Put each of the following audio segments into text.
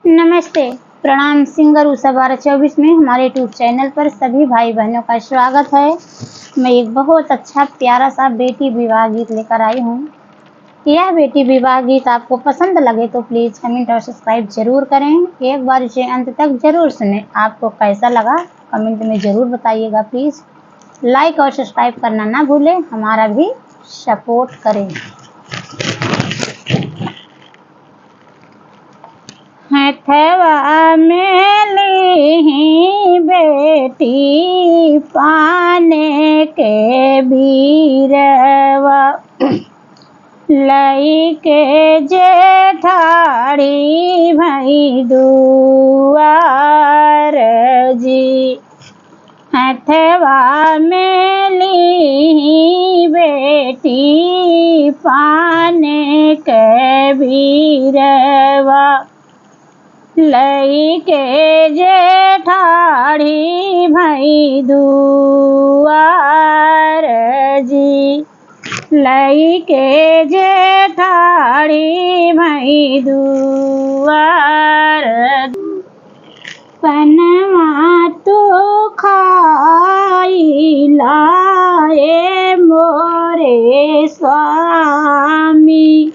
नमस्ते, प्रणाम। सिंगर उषा 1224 में हमारे यूट्यूब चैनल पर सभी भाई बहनों का स्वागत है। मैं एक बहुत अच्छा प्यारा सा बेटी विवाह गीत लेकर आई हूँ। यह बेटी विवाह गीत आपको पसंद लगे तो प्लीज़ कमेंट और सब्सक्राइब जरूर करें। एक बार इसे अंत तक जरूर सुनें। आपको कैसा लगा कमेंट में ज़रूर बताइएगा। प्लीज़ लाइक और सब्सक्राइब करना ना भूलें, हमारा भी सपोर्ट करें। हथवा में ली बेटी पाने के बीरवा, लई के जेठाड़ी भई दुआर जी। हथवा में ली बेटी पाने के बीरवा, लई के जेठाड़ी भई दुआर जी। लई के जेठाड़ी भई दुआर। पनवा तो खाई लाए मोरे स्वामी,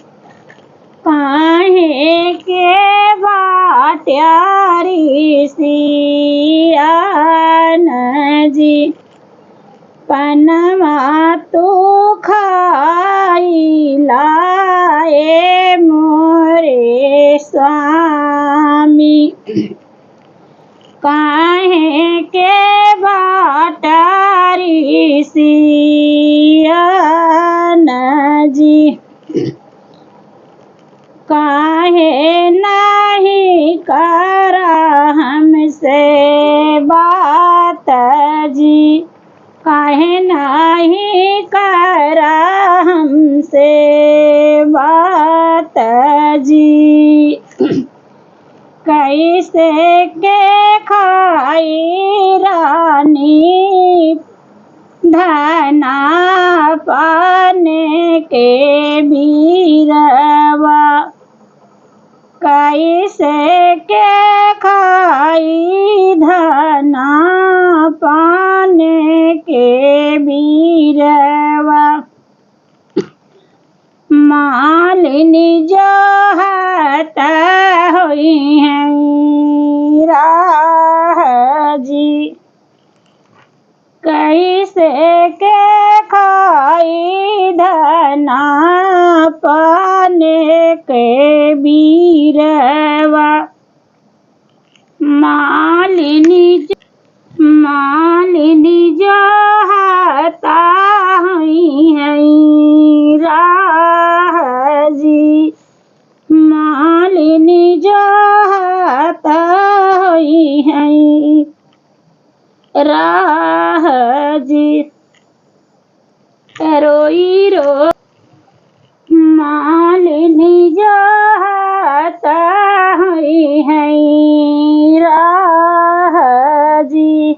काहे के बाट्यारी सियान जी। पनवा तो खाई लाए मोरे स्वामी, काहे के बाट्यारी सियान जी। काहे नहीं करा हमसे बात जी। काहे नहीं करा हमसे बात जी। कैसे के खाई रानी धना पाने के बीरवा, कैसे के खाई धना पाने के बीरवा। मालिनी जोहत हुई है राह जी, कैसे के खाई धना पाने के बीरवा। मालिनी जोहता हुई है राह जी। मालिनी जोहता हुई है राह जी। रोई रो मालिनी जोहता हुई है राह जी।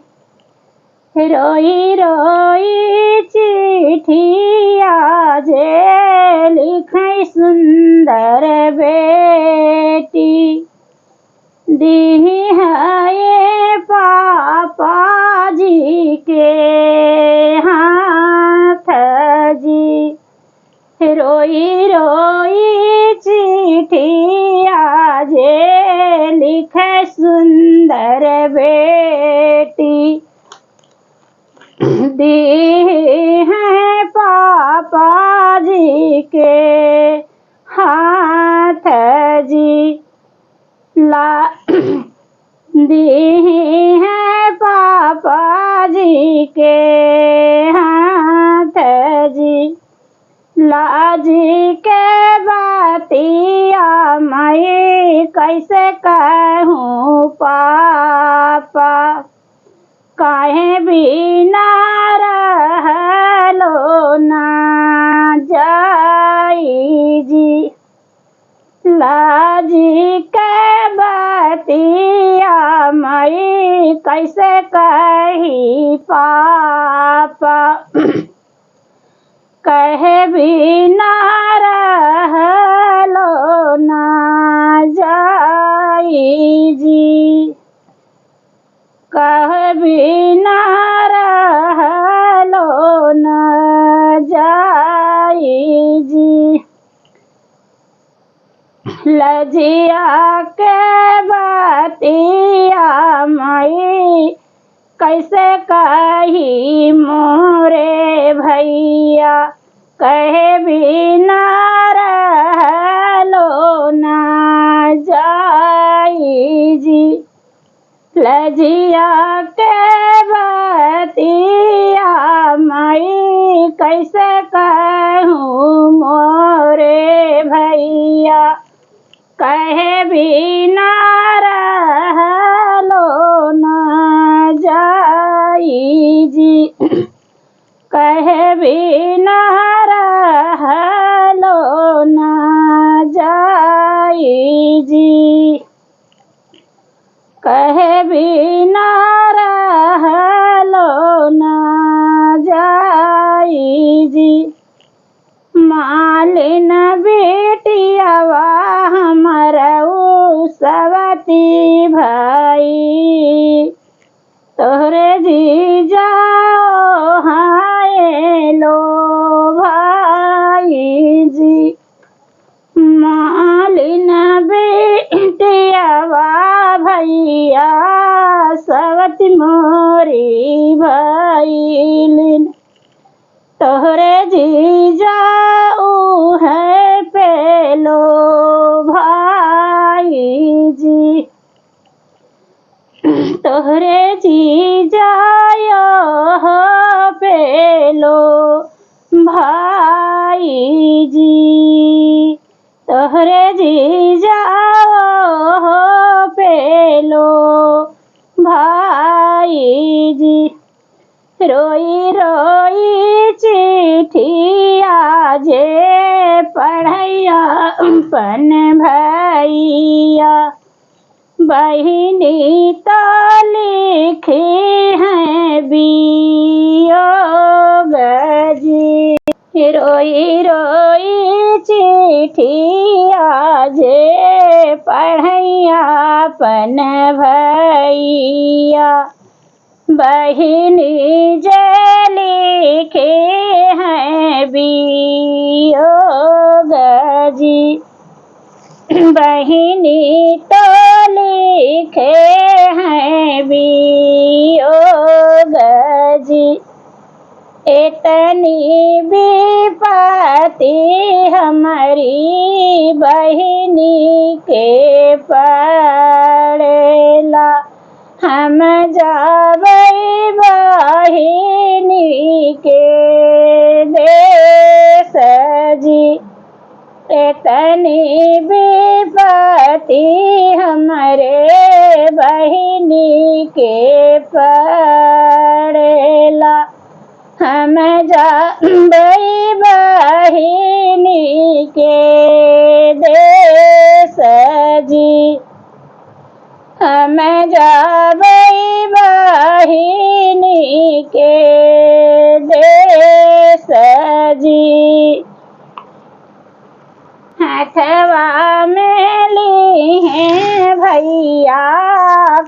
रोई रोई चिट्ठिया जे लिखै सुंदर बेटी, दी है पापा जी के हाथ जी। रोई रोई चिट्ठिया जे लिखे सुंदर बेटी, दी है पापा जी के हाथ जी। दी है पापा जी के हाथ जी। लाज के बातिया मैं कैसे कहूँ पापा, काहे बिना रहलो ना जाई जी। लाज के बातिया मैं कैसे कही पापा, कहे बिना रहलो ना जाई जी, कह बिना रहलो न जाई जी। लजिया के बतिया मई कैसे कही मोरे भैया, कहे बिना रहलो न जाई जी। लजिया के बतिया मई कैसे कहूँ मोरे भैया, कहे बिना रहलो न जाई जी। कहे बिना रहलो न जाई जी। कहे बिना रहलो न जाई जी। मालिन बेटियावा हमरऊ सवती भाई, तोहरे जीजा हाय लो भाई जी। मालिन बेटियावा भैया सवती मोरी भैलिन, तोहरे जीजा है पेलो भाई जी। तोहरे जीजा हो पेलो भाई जी। तोहरे जीजा हो पेलो भाई जी। रोई रोई चिट्ठिया जे पढ़ैया पन भैया, बहिनी तो लिखी है वियोग जी। रोई रोई चिट्ठिया जे पढ़ैया पन भैया, बहिनी जे लिखे हैं वियोग जी। बहिनी तो लिखे हैं वियोग जी। इतनी विपत्ति हमारी बहिनी के पड़ेला, हम जाबई बहिनी के देश जी। इतनी विपत्ति हमारे बहिनी के पड़ेला, हम जाबई बहिनी के देश जी। हम जाबई बहिनी के देश जी। हथवा में ली हैं भैया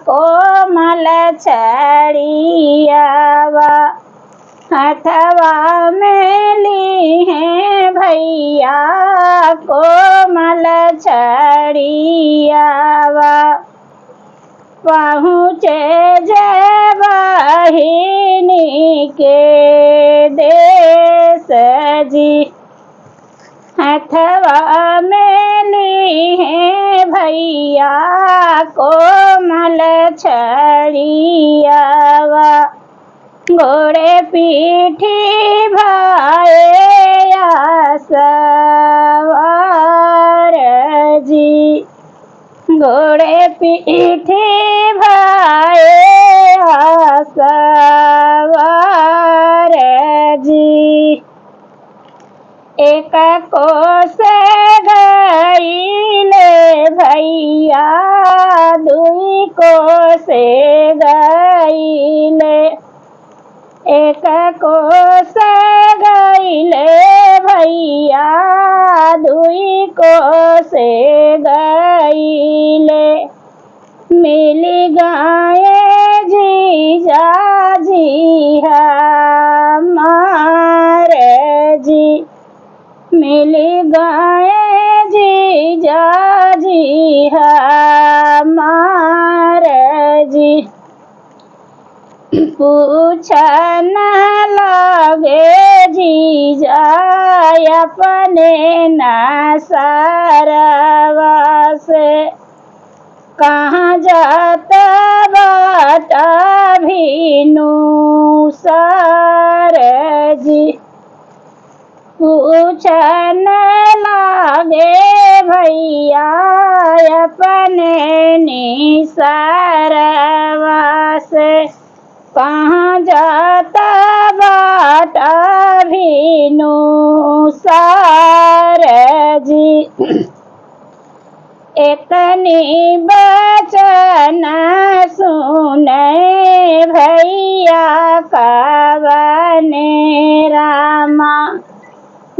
कोमल छड़ियावा, हथवा में ली हैं भैया कोमल छड़ियावा। पहुँचे जय बहिनी के देश जी। हथवा में ली हैं भैया कोमल छड़ियावा, घोड़े पीठी भाए सवार जी। घोड़े पीठी भाए सवार जी। एक कोस गईले भैया दुई कोस गईले, एक कोस गईले भैया दुई कोस गईले। मिल गए जीजा जी हमारे जी, मिल गए जीजा जी हमारे जी। पूछन लगे जीजा अपने नसरवा से, कहाँ जाता बाटा भीनु सर जी। पूछन लागे भैया अपने निसरवा से, कहाँ जाता बाटा भीनु सर जी। इतनी बचन सुने भैया कवने रामा,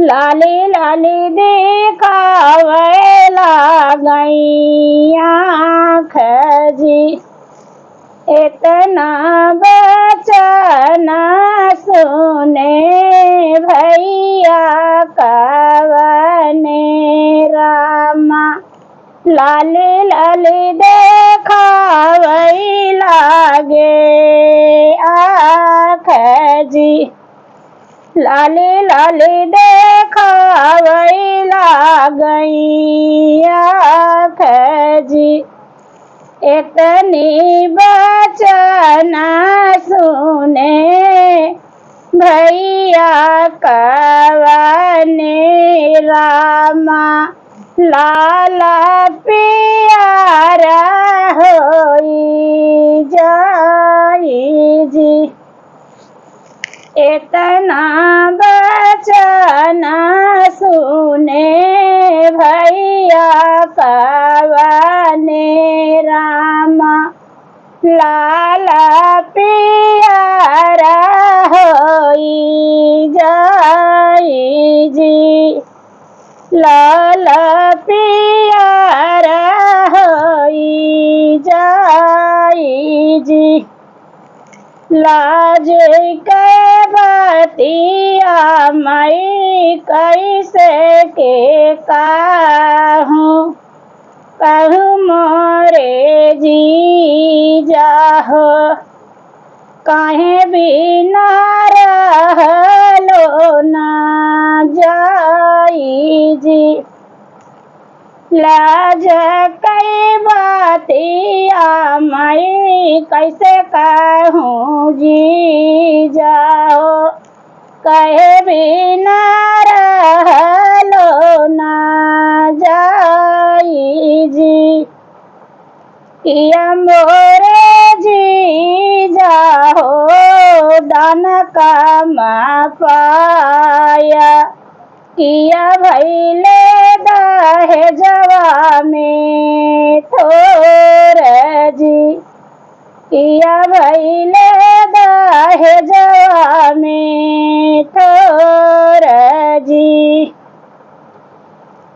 लाली लाली दिखावे लागई आँख जी। इतना बचन सुने भैया कवने रामा, लाली लाली देखावई लागे आँख जी। लाली लाली देखावई लागई आँख जी। इतनी बचन सुने भैया कवने रामा, लाला प्यारा होई जाई जी। इतना बचन सुने भैया कवने रामा, लाला प्यारा होई जाई जी। लाला प्यारा होई जाई जी। लाज के बतिया मैं कैसे के कहूँ, कहूँ मोरे जी जाहो, काहे बिना रहलो ना जाई जी। लाज कई बातिया मैं कैसे कहूँ जी जाओ, कहे बिना रहलो ना जाई जी। किया मोरे जी जाहो दान कमा पाया, किया भैले दहेजवा में थोर जी। किया भैले दहेजवा में थोर जी।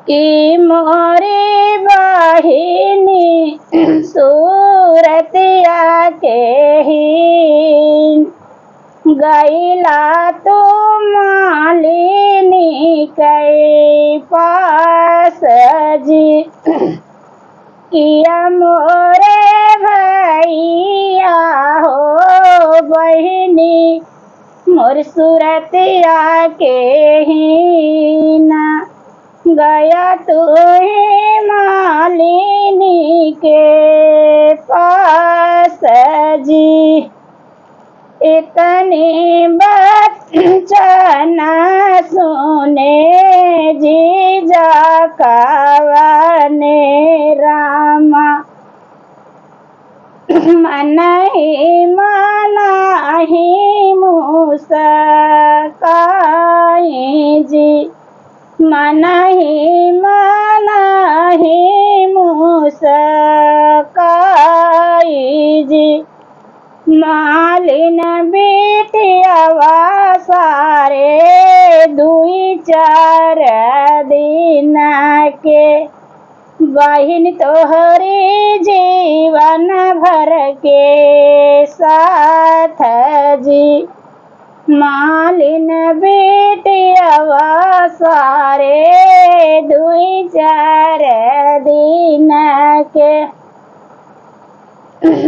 की मोरी बहिनी सूरतिया के ही गैला तू मालिनी के पास जी। किया मोरे भैया हो बहिनी मोर सूरतिया के ही ना, गया तू ही मालिनी के पास जी। इतनी बचन सुने जीजा कवने रामा, मन ही मुस्काई जी। मन ही मुस्काई जी। मालिन बिटियावा सारे दुई चार दिन के बहिन तोहरी जीवन भर के साथ जी, मालिन बेटियावा सारे दुई चार दिन के।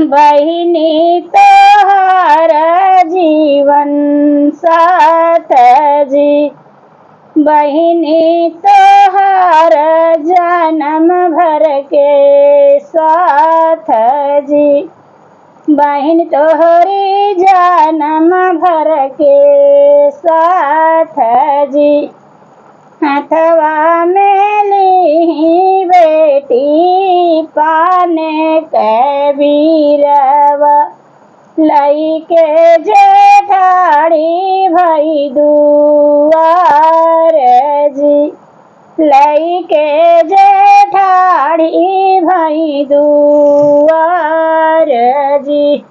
बहिनी तोहर जीवन साथ जी, बहिनी तोहर जन्म भर के साथ जी, बहिन तोहरी जन्म भर के साथ जी। हथवा में ली बेटी पाने के बीरवा, लइके जेठाड़ी भई दुआर जी, लइके जेठाड़ी भई दुआर जी।